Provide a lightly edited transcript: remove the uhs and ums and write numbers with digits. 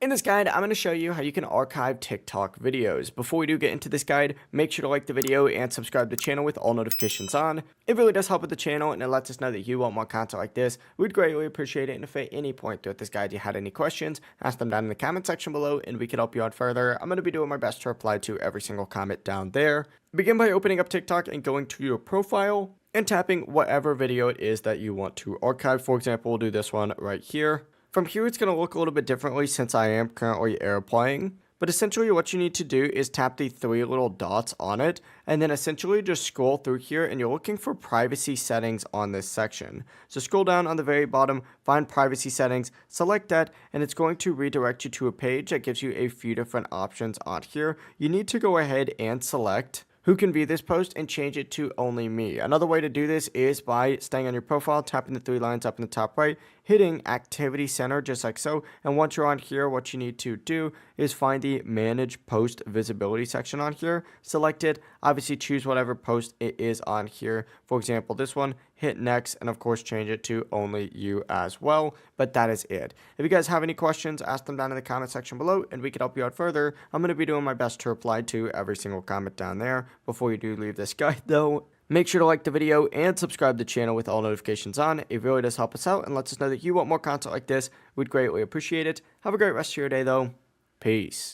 In this guide, I'm going to show you how you can archive TikTok videos. Before we do get into this guide, make sure to like the video and subscribe to the channel with all notifications on. It really does help with the channel and it lets us know that you want more content like this. We'd greatly appreciate it, and if at any point throughout this guide you had any questions, ask them down in the comment section below and we can help you out further. I'm going to be doing my best to reply to every single comment down there. Begin by opening up TikTok and going to your profile and tapping whatever video it is that you want to archive. For example, we'll do this one right here. From here, it's going to look a little bit differently since I am currently AirPlaying. But essentially what you need to do is tap the three little dots on it and then essentially just scroll through here, and you're looking for privacy settings on this section. So scroll down on the very bottom, find privacy settings, select that, and it's going to redirect you to a page that gives you a few different options on here. You need to go ahead and select who can view this post and change it to only me. Another way to do this is by staying on your profile, tapping the three lines up in the top right, hitting activity center just like so, and once you're on here, what you need to do is find the manage post visibility section on here, select it, obviously choose whatever post it is on here, for example this one, hit next, and of course change it to only you as well. But that is it. If you guys have any questions, ask them down in the comment section below and we can help you out further. I'm going to be doing my best to reply to every single comment down there. Before you do leave this guide though, make sure to like the video and subscribe to the channel with all notifications on. It really does help us out and lets us know that you want more content like this. We'd greatly appreciate it. Have a great rest of your day though. Peace.